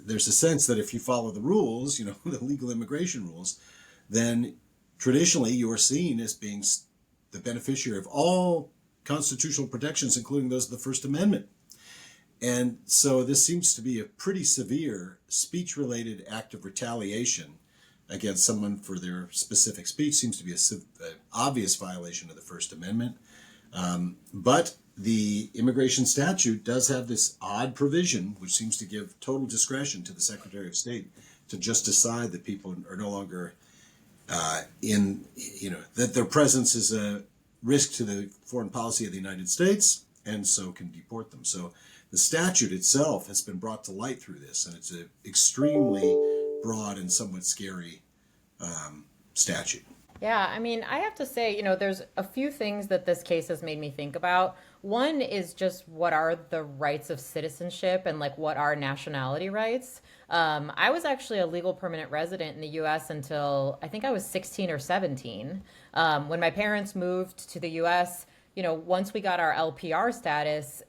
there's a sense that if you follow the rules, the legal immigration rules, then traditionally you are seen as being the beneficiary of all constitutional protections, including those of the First Amendment. And so this seems to be a pretty severe speech-related act of retaliation against someone for their specific speech. Seems to be an obvious violation of the First Amendment. But the immigration statute does have this odd provision, which seems to give total discretion to the Secretary of State to just decide that people are no longer that their presence is a risk to the foreign policy of the United States, and so can deport them. So the statute itself has been brought to light through this, and it's an extremely broad and somewhat scary statute. Yeah, I mean, I have to say, there's a few things that this case has made me think about. One is just what are the rights of citizenship and like what are nationality rights? I was actually a legal permanent resident in the US until I think I was 16 or 17. When my parents moved to the US, once we got our LPR status,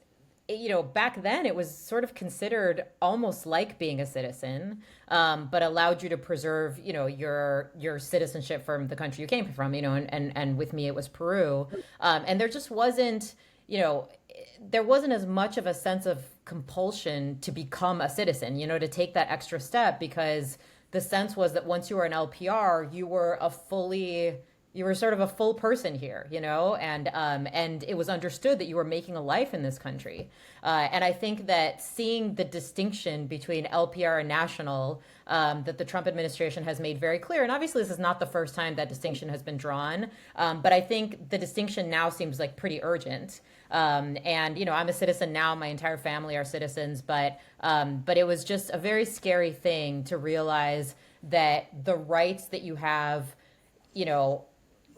back then it was sort of considered almost like being a citizen, but allowed you to preserve, your citizenship from the country you came from, and with me it was Peru. And there just wasn't, there wasn't as much of a sense of compulsion to become a citizen, to take that extra step, because the sense was that once you were an LPR, you were sort of a full person here, and it was understood that you were making a life in this country. And I think that seeing the distinction between LPR and national, that the Trump administration has made very clear, and obviously this is not the first time that distinction has been drawn, but I think the distinction now seems like pretty urgent. And I'm a citizen now; my entire family are citizens, but it was just a very scary thing to realize that the rights that you have,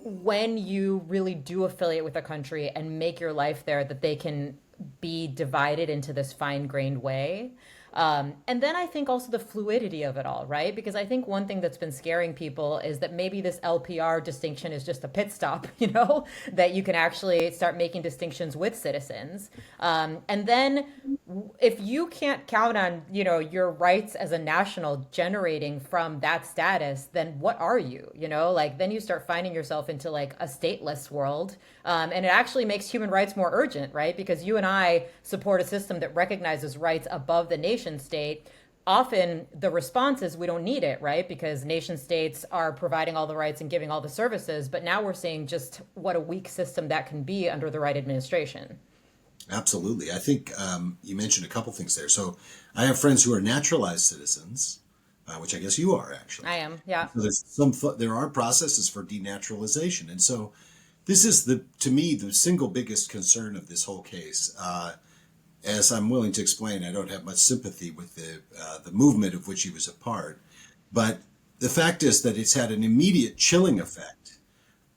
when you really do affiliate with a country and make your life there, that they can be divided into this fine-grained way. And then I think also the fluidity of it all, right? Because I think one thing that's been scaring people is that maybe this LPR distinction is just a pit stop, that you can actually start making distinctions with citizens. And then if you can't count on, your rights as a national generating from that status, then what are you, then you start finding yourself into like a stateless world. And it actually makes human rights more urgent, right? Because you and I support a system that recognizes rights above the nation state. Often the response is we don't need it, right? Because nation states are providing all the rights and giving all the services. But now we're seeing just what a weak system that can be under the right administration. Absolutely. I think you mentioned a couple things there. So I have friends who are naturalized citizens, which I guess you are actually. I am, yeah. So there are processes for denaturalization. And so this is, to me, the single biggest concern of this whole case. As I'm willing to explain, I don't have much sympathy with the movement of which he was a part. But the fact is that it's had an immediate chilling effect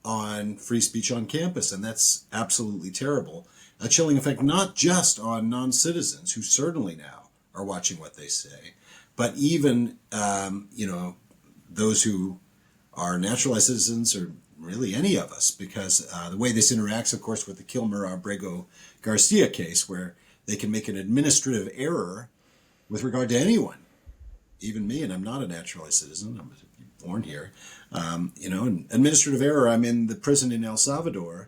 on free speech on campus, and that's absolutely terrible. A chilling effect not just on non-citizens, who certainly now are watching what they say, but even those who are naturalized citizens, or really any of us, because the way this interacts, of course, with the Kilmer Abrego Garcia case, where they can make an administrative error with regard to anyone, even me, and I'm not a naturalized citizen. I'm born here. An administrative error. I'm in the prison in El Salvador,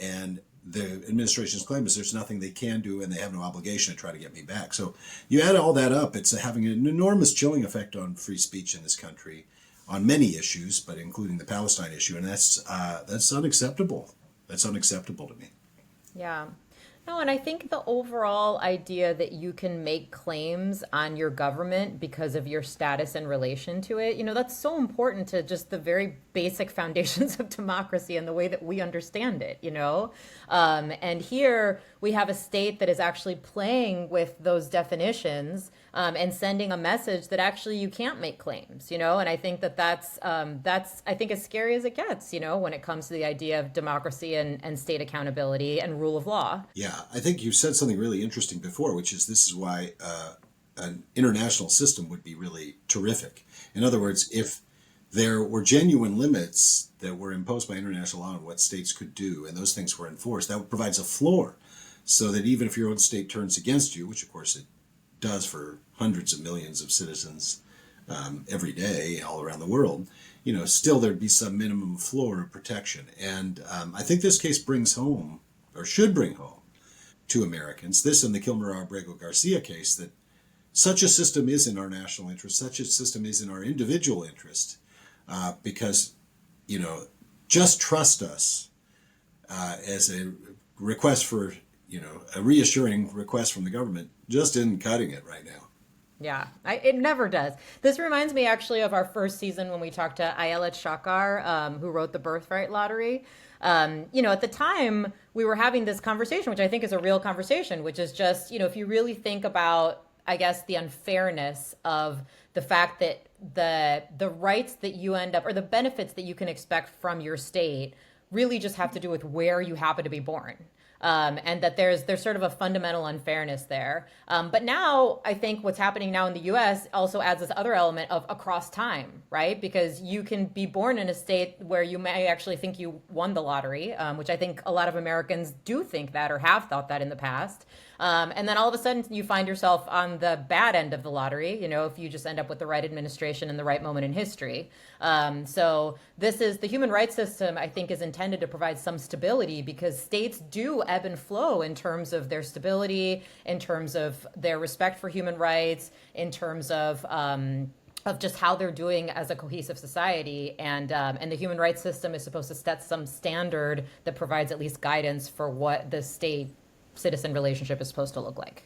and the administration's claim is there's nothing they can do, and they have no obligation to try to get me back. So you add all that up, it's having an enormous chilling effect on free speech in this country, on many issues, but including the Palestine issue, and that's unacceptable. That's unacceptable to me. Yeah. No, and I think the overall idea that you can make claims on your government because of your status in relation to it, that's so important to just the very basic foundations of democracy and the way that we understand it, And here we have a state that is actually playing with those definitions, and sending a message that actually you can't make claims, And I think that's I think as scary as it gets, when it comes to the idea of democracy and state accountability and rule of law. Yeah, I think you said something really interesting before, which is this is why an international system would be really terrific. In other words, if there were genuine limits that were imposed by international law on what states could do, and those things were enforced, that provides a floor, so that even if your own state turns against you, which of course it does for hundreds of millions of citizens every day all around the world, still there'd be some minimum floor of protection. And I think this case brings home, or should bring home, to Americans, this and the Kilmer Abrego Garcia case, that such a system is in our national interest, such a system is in our individual interest, because, just trust us as a request for, a reassuring request from the government just isn't cutting it right now. Yeah, it never does. This reminds me actually of our first season when we talked to Ayelet Shakar, who wrote the Birthright Lottery. At the time, we were having this conversation, which I think is a real conversation, which is just, if you really think about, I guess, the unfairness of the fact that the rights that you end up, or the benefits that you can expect from your state, really just have to do with where you happen to be born. And that there's sort of a fundamental unfairness there. But now I think what's happening now in the U.S. also adds this other element of across time, right? Because you can be born in a state where you may actually think you won the lottery, which I think a lot of Americans do think that or have thought that in the past. And then all of a sudden you find yourself on the bad end of the lottery, if you just end up with the right administration in the right moment in history. So this is the human rights system, I think, is intended to provide some stability because states do ebb and flow in terms of their stability, in terms of their respect for human rights, in terms of just how they're doing as a cohesive society, and the human rights system is supposed to set some standard that provides at least guidance for what the state citizen relationship is supposed to look like.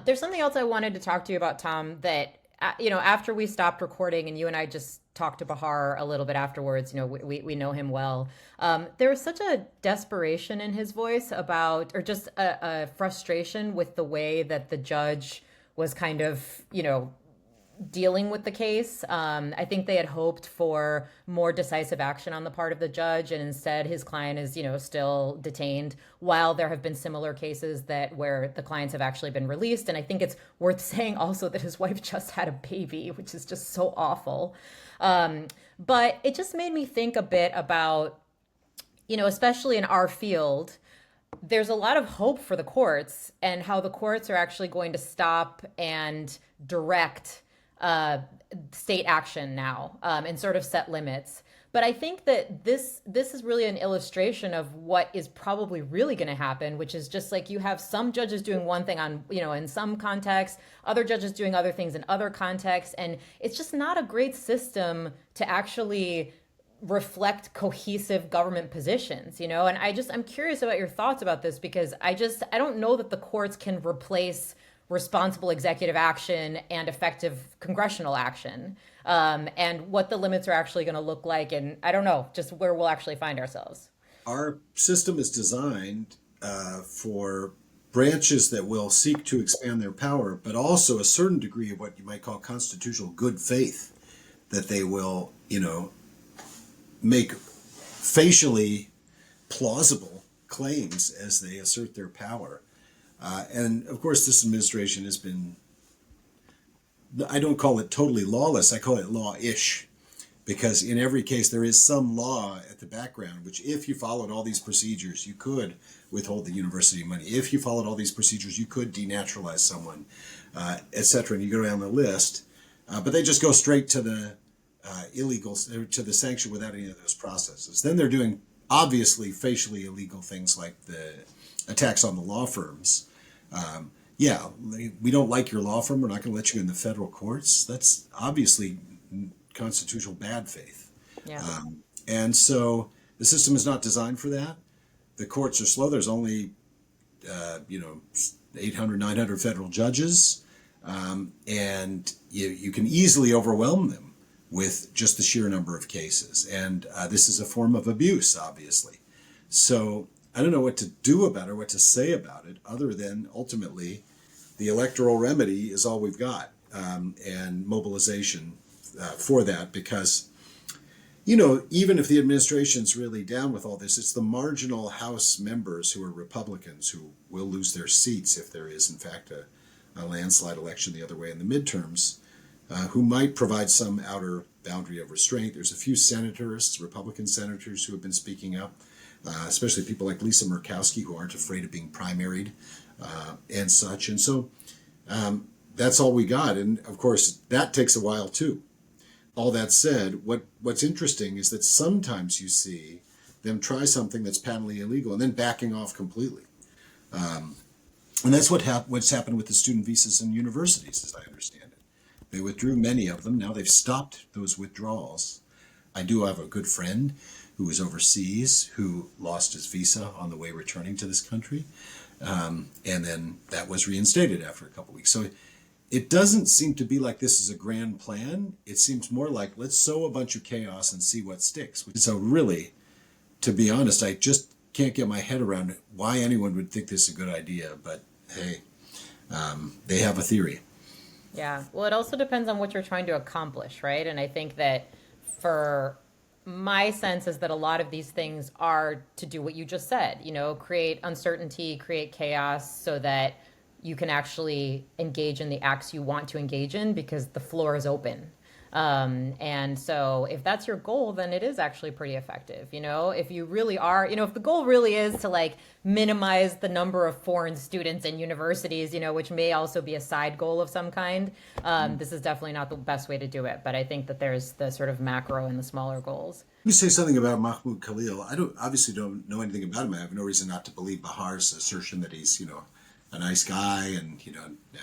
There's something else I wanted to talk to you about, Tom, that after we stopped recording and you and I just talked to Bahar a little bit afterwards, we know him well. There was such a desperation in his voice about, or just a frustration with the way that the judge was kind of, dealing with the case. I think they had hoped for more decisive action on the part of the judge, and instead his client is, still detained, while there have been similar cases where the clients have actually been released. And I think it's worth saying also that his wife just had a baby, which is just so awful. But it just made me think a bit about, especially in our field, there's a lot of hope for the courts and how the courts are actually going to stop and direct state action now, and sort of set limits. But I think that this is really an illustration of what is probably really going to happen, which is just like you have some judges doing one thing on, in some contexts, other judges doing other things in other contexts. And it's just not a great system to actually reflect cohesive government positions, and I'm curious about your thoughts about this, because I don't know that the courts can replace responsible executive action and effective congressional action, and what the limits are actually going to look like. And I don't know, just where we'll actually find ourselves. Our system is designed for branches that will seek to expand their power, but also a certain degree of what you might call constitutional good faith, that they will, make facially plausible claims as they assert their power. And of course, this administration has been, I don't call it totally lawless, I call it law-ish, because in every case there is some law at the background, which if you followed all these procedures, you could withhold the university money. If you followed all these procedures, you could denaturalize someone, etc. And you go down the list, but they just go straight to the illegal, to the sanction without any of those processes. Then they're doing obviously facially illegal things like the attacks on the law firms. Yeah, we don't like your law firm, we're not going to let you in the federal courts. That's obviously constitutional bad faith. Yeah. And so the system is not designed for that. The courts are slow. There's only, 800, 900 federal judges, and you can easily overwhelm them with just the sheer number of cases. And this is a form of abuse, obviously. So I don't know what to do about it, what to say about it, other than ultimately the electoral remedy is all we've got, and mobilization for that. Because, even if the administration's really down with all this, it's the marginal House members who are Republicans who will lose their seats if there is, in fact, a landslide election the other way in the midterms, who might provide some outer boundary of restraint. There's a few senators, Republican senators, who have been speaking up, especially people like Lisa Murkowski, who aren't afraid of being primaried and such. And so that's all we got. And of course, that takes a while too. All that said, what's interesting is that sometimes you see them try something that's patently illegal and then backing off completely. And that's what's happened with the student visas in universities, as I understand it. They withdrew many of them. Now they've stopped those withdrawals. I do have a good friend who was overseas who lost his visa on the way returning to this country. And then that was reinstated after a couple of weeks. So it doesn't seem to be like this is a grand plan. It seems more like let's sow a bunch of chaos and see what sticks. So really, to be honest, I just can't get my head around why anyone would think this is a good idea. But hey, they have a theory. Yeah. Well, it also depends on what you're trying to accomplish, right? And I think that for my sense is that a lot of these things are to do what you just said, create uncertainty, create chaos so that you can actually engage in the acts you want to engage in because the floor is open. And so if that's your goal, then it is actually pretty effective. If you really are, if the goal really is to like minimize the number of foreign students in universities, which may also be a side goal of some kind, this is definitely not the best way to do it. But I think that there's the sort of macro and the smaller goals. Let me say something about Mahmoud Khalil. I don't know anything about him. I have no reason not to believe Bahar's assertion that he's, a nice guy and,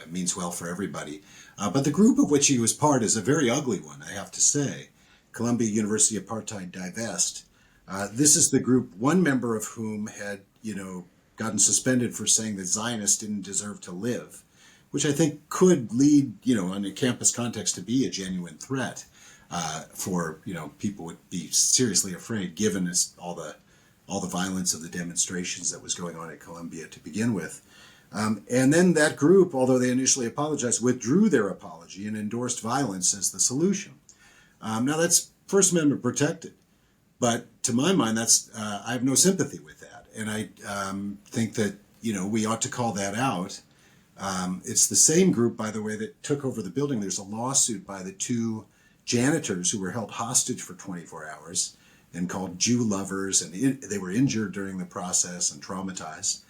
means well for everybody. But the group of which he was part is a very ugly one, I have to say. Columbia University Apartheid Divest. This is the group, one member of whom had, gotten suspended for saying that Zionists didn't deserve to live, which I think could lead, in a campus context to be a genuine threat for, people would be seriously afraid given all the violence of the demonstrations that was going on at Columbia to begin with. And then that group, although they initially apologized, withdrew their apology and endorsed violence as the solution. Now that's First Amendment protected, but to my mind, I have no sympathy with that, and I think that we ought to call that out. It's the same group, by the way, that took over the building. There's a lawsuit by the two janitors who were held hostage for 24 hours and called Jew lovers, and they were injured during the process and traumatized.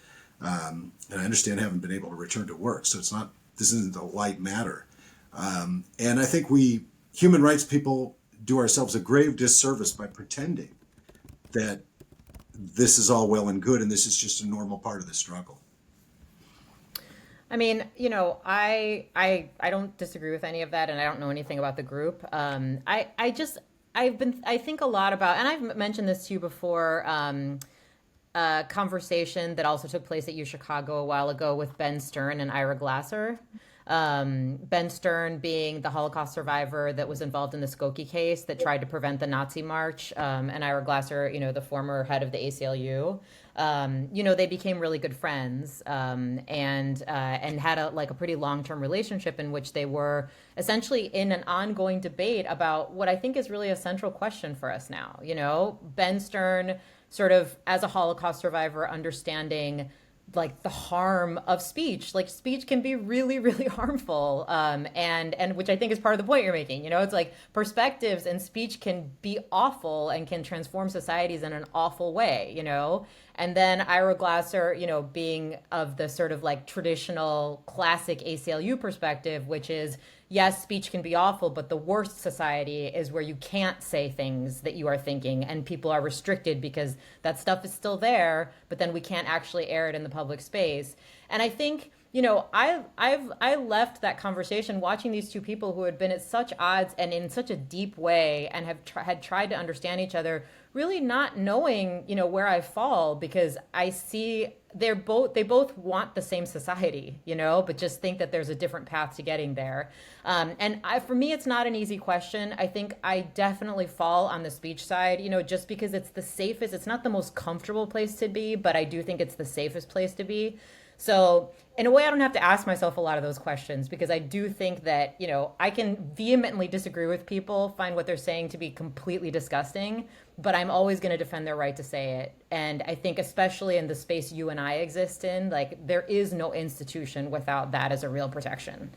And I understand haven't been able to return to work, so this isn't a light matter. And I think we human rights people do ourselves a grave disservice by pretending that this is all well and good and this is just a normal part of the struggle. I mean, I don't disagree with any of that, and I don't know anything about the group. I think a lot about, and I've mentioned this to you before. A conversation that also took place at U Chicago a while ago with Ben Stern and Ira Glasser. Ben Stern being the Holocaust survivor that was involved in the Skokie case that tried to prevent the Nazi march, and Ira Glasser, the former head of the ACLU. They became really good friends, and had a pretty long-term relationship in which they were essentially in an ongoing debate about what I think is really a central question for us now. Ben Stern sort of as a Holocaust survivor understanding like the harm of speech. Like speech can be really, really harmful. And which I think is part of the point you're making. It's like perspectives and speech can be awful and can transform societies in an awful way, And then Ira Glasser, being of the sort of like traditional classic ACLU perspective, which is, yes, speech can be awful, but the worst society is where you can't say things that you are thinking and people are restricted because that stuff is still there, but then we can't actually air it in the public space. And I think, I left that conversation watching these two people who had been at such odds and in such a deep way and had tried to understand each other, really not knowing, where I fall, because I see they both want the same society, but just think that there's a different path to getting there. For me, it's not an easy question. I think I definitely fall on the speech side, just because it's the safest. It's not the most comfortable place to be, but I do think it's the safest place to be. So in a way, I don't have to ask myself a lot of those questions because I do think that, I can vehemently disagree with people, find what they're saying to be completely disgusting, but I'm always going to defend their right to say it. And I think especially in the space you and I exist in, like there is no institution without that as a real protection.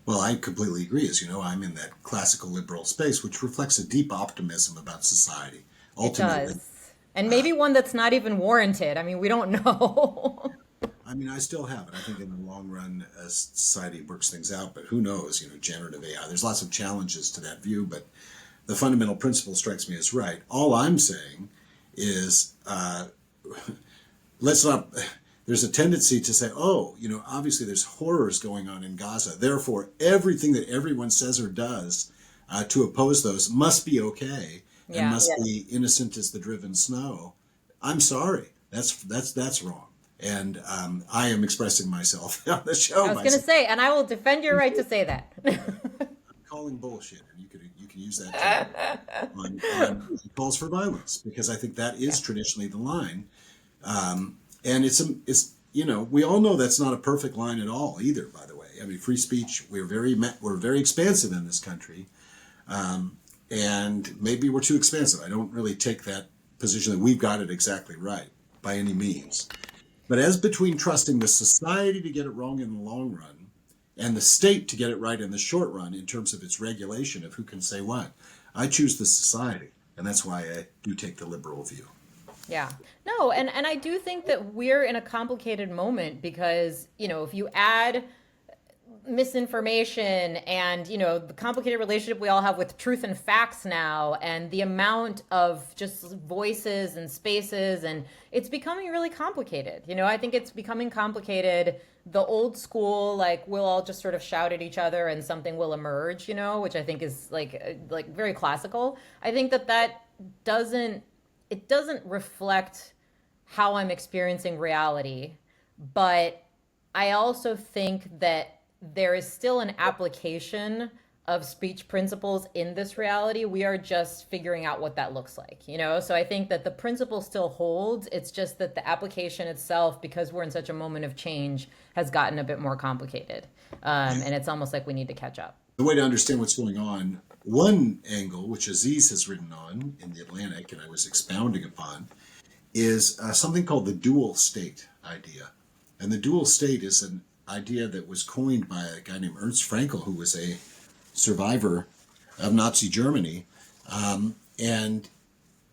Well, I completely agree. As you know, I'm in that classical liberal space, which reflects a deep optimism about society. Ultimately, it does. And uh, maybe one that's not even warranted. I mean, we don't know. I mean, I still have it. I think in the long run, as society works things out, but who knows? Generative AI. There's lots of challenges to that view, but the fundamental principle strikes me as right. All I'm saying is, let's not. There's a tendency to say, oh, obviously there's horrors going on in Gaza. Therefore, everything that everyone says or does to oppose those must be okay and Yeah. must be innocent as the driven snow. I'm sorry. That's wrong. And I am expressing myself on the show I was by going to say, and I will defend your right to say that. calling bullshit, and you can use that term on calls for violence, because I think that is Yeah. traditionally the line. And it's we all know that's not a perfect line at all either. By the way, I mean, free speech, we're very expansive in this country, and maybe we're too expansive. I don't really take that position that we've got it exactly right by any means. But as between trusting the society to get it wrong in the long run and the state to get it right in the short run in terms of its regulation of who can say what, I choose the society. And that's why I do take the liberal view. Yeah. No, and I do think that we're in a complicated moment because, if you add misinformation and the complicated relationship we all have with truth and facts now and the amount of just voices and spaces, and it's becoming really complicated. I think it's becoming complicated. The old school, like, we'll all just sort of shout at each other and something will emerge, which I think is like very classical. I think that doesn't it doesn't reflect how I'm experiencing reality, but I also think that there is still an application of speech principles in this reality. We are just figuring out what that looks like. So I think that the principle still holds. It's just that the application itself, because we're in such a moment of change, has gotten a bit more complicated. And it's almost like we need to catch up. The way to understand what's going on, one angle, which Aziz has written on in the Atlantic, and I was expounding upon, is something called the dual state idea. And the dual state is an idea that was coined by a guy named Ernst Fraenkel, who was a survivor of Nazi Germany. And,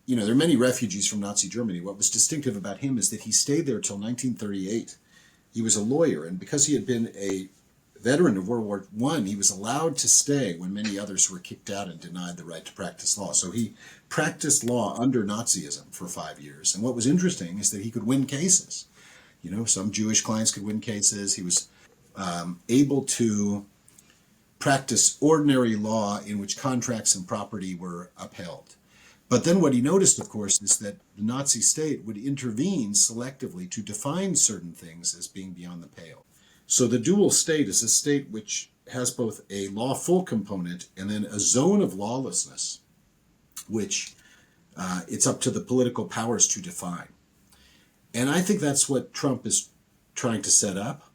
there are many refugees from Nazi Germany. What was distinctive about him is that he stayed there till 1938. He was a lawyer, and because he had been a veteran of World War I, he was allowed to stay when many others were kicked out and denied the right to practice law. So he practiced law under Nazism for 5 years. And what was interesting is that he could win cases. Some Jewish clients could win cases. He was able to practice ordinary law in which contracts and property were upheld. But then what he noticed, of course, is that the Nazi state would intervene selectively to define certain things as being beyond the pale. So the dual state is a state which has both a lawful component and then a zone of lawlessness, which it's up to the political powers to define. And I think that's what Trump is trying to set up,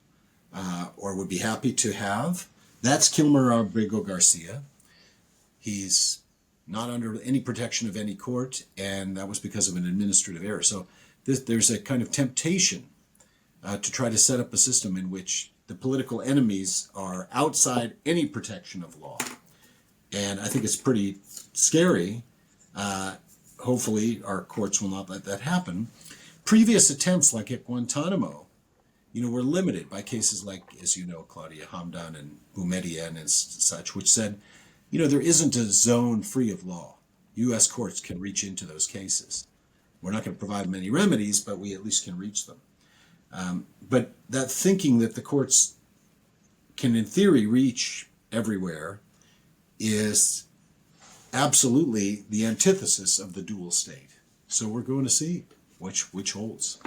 or would be happy to have. That's Kilmer Abrego Garcia. He's not under any protection of any court, and that was because of an administrative error. So there's a kind of temptation to try to set up a system in which the political enemies are outside any protection of law. And I think it's pretty scary. Hopefully our courts will not let that happen. Previous attempts, like at Guantanamo, were limited by cases like, as you know, Claudia Hamdan and Boumediene and such, which said, there isn't a zone free of law. U.S. courts can reach into those cases. We're not going to provide many remedies, but we at least can reach them. But that thinking that the courts can, in theory, reach everywhere is absolutely the antithesis of the dual state. So we're going to see which holds.